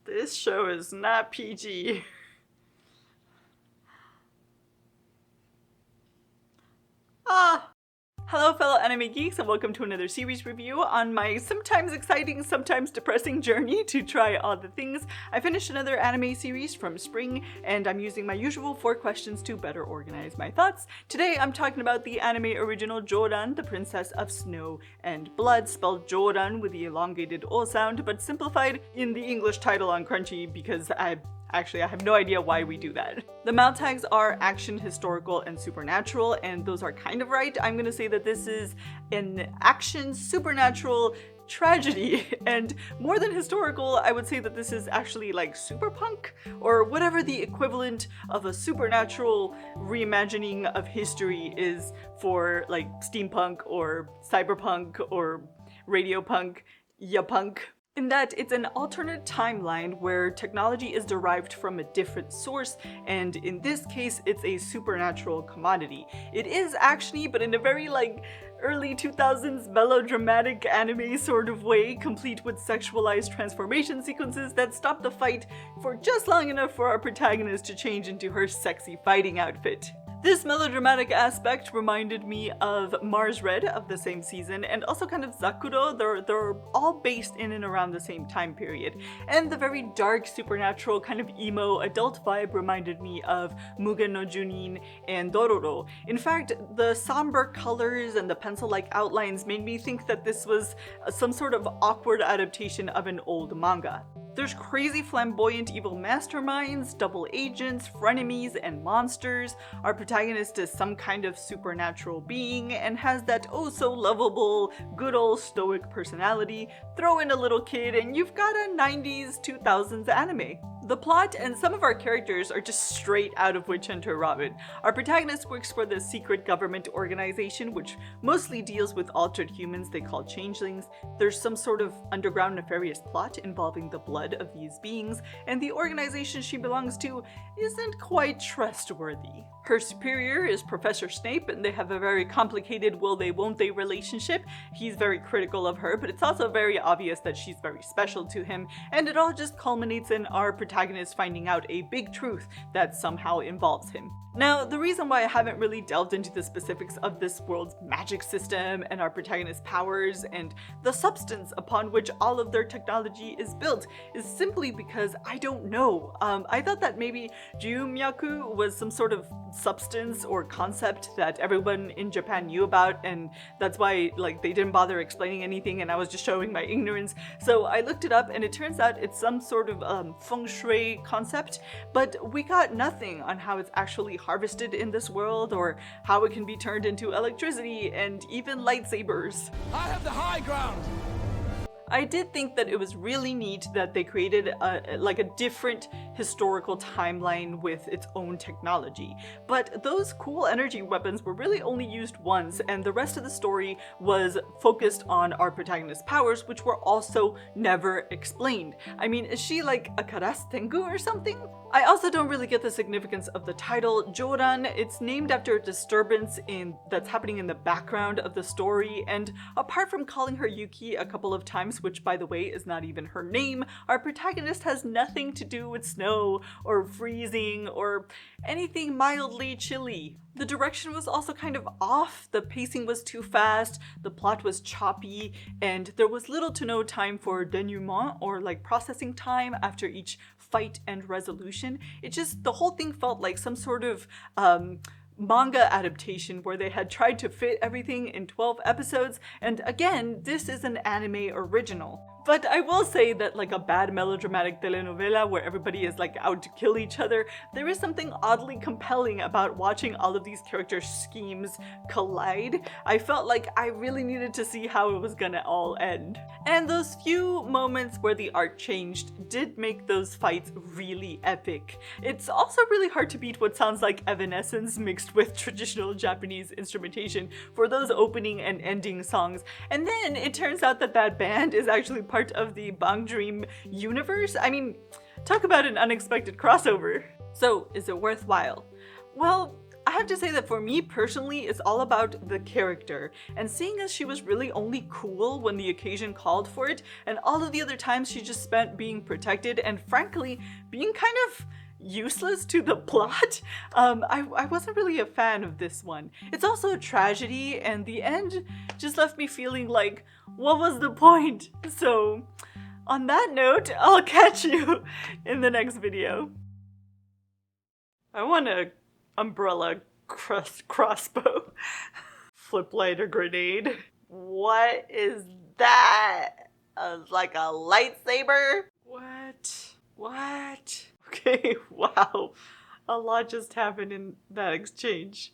This show is not PG. Hello fellow anime geeks and welcome to another series review on my sometimes exciting, sometimes depressing journey to try all the things. I finished another anime series from spring and I'm using my usual 4 questions to better organize my thoughts. Today I'm talking about the anime original JOURAN, the Princess of Snow and Blood, spelled Joran with the elongated O sound, but simplified in the English title on Crunchy because I have no idea why we do that. The mouth tags are action, historical, and supernatural, and those are kind of right. I'm gonna say that this is an action, supernatural tragedy, and more than historical, I would say that this is actually like super punk, or whatever the equivalent of a supernatural reimagining of history is for like steampunk, or cyberpunk, or radio punk, punk. In that it's an alternate timeline where technology is derived from a different source, and in this case it's a supernatural commodity. It is actiony, but in a very like early 2000s melodramatic anime sort of way, complete with sexualized transformation sequences that stop the fight for just long enough for our protagonist to change into her sexy fighting outfit. This melodramatic aspect reminded me of Mars Red of the same season, and also kind of Zakuro. They're all based in and around the same time period. And the very dark, supernatural, kind of emo adult vibe reminded me of Mugen no Juunin and Dororo. In fact, the somber colors and the pencil-like outlines made me think that this was some sort of awkward adaptation of an old manga. There's crazy flamboyant evil masterminds, double agents, frenemies, and monsters. Our protagonist is some kind of supernatural being and has that oh so lovable, good old stoic personality. Throw in a little kid and you've got a 90s, 2000s anime. The plot and some of our characters are just straight out of Witch Hunter Robin. Our protagonist works for the secret government organization, which mostly deals with altered humans they call changelings. There's some sort of underground nefarious plot involving the blood of these beings, and the organization she belongs to isn't quite trustworthy. Her superior is Professor Snape, and they have a very complicated will they won't they relationship. He's very critical of her, but it's also very obvious that she's very special to him, and it all just culminates in our protagonist finding out a big truth that somehow involves him. Now, the reason why I haven't really delved into the specifics of this world's magic system and our protagonist's powers and the substance upon which all of their technology is built is simply because I don't know. I thought that maybe Jumyaku was some sort of substance or concept that everyone in Japan knew about, and that's why like they didn't bother explaining anything and I was just showing my ignorance. So I looked it up and it turns out it's some sort of feng shui concept, but we got nothing on how it's actually harvested in this world or how it can be turned into electricity and even lightsabers. I have the high ground! I did think that it was really neat that they created a different historical timeline with its own technology. But those cool energy weapons were really only used once, and the rest of the story was focused on our protagonist's powers, which were also never explained. I mean, is she like a Karas Tengu or something? I also don't really get the significance of the title, Joran. It's named after a disturbance that's happening in the background of the story, and apart from calling her Yuki a couple of times, which by the way is not even her name, our protagonist has nothing to do with snow or freezing or anything mildly chilly. The direction was also kind of off, the pacing was too fast, the plot was choppy, and there was little to no time for denouement or like processing time after each fight and resolution. The whole thing felt like some sort of manga adaptation where they had tried to fit everything in 12 episodes, and again, this is an anime original. But I will say that like a bad melodramatic telenovela where everybody is like out to kill each other, there is something oddly compelling about watching all of these character schemes collide. I felt like I really needed to see how it was gonna all end. And those few moments where the art changed did make those fights really epic. It's also really hard to beat what sounds like Evanescence mixed with traditional Japanese instrumentation for those opening and ending songs. And then it turns out that that band is actually part of the Bang Dream universe. I mean, talk about an unexpected crossover. So, is it worthwhile? Well, I have to say that for me personally, it's all about the character. And seeing as she was really only cool when the occasion called for it, and all of the other times she just spent being protected and frankly, being kind of useless to the plot, I wasn't really a fan of this one. It's also a tragedy, and the end just left me feeling like, what was the point? So, on that note, I'll catch you in the next video. I want a umbrella crossbow. Flip lighter grenade. What is that? Like a lightsaber? What? Okay, wow. A lot just happened in that exchange.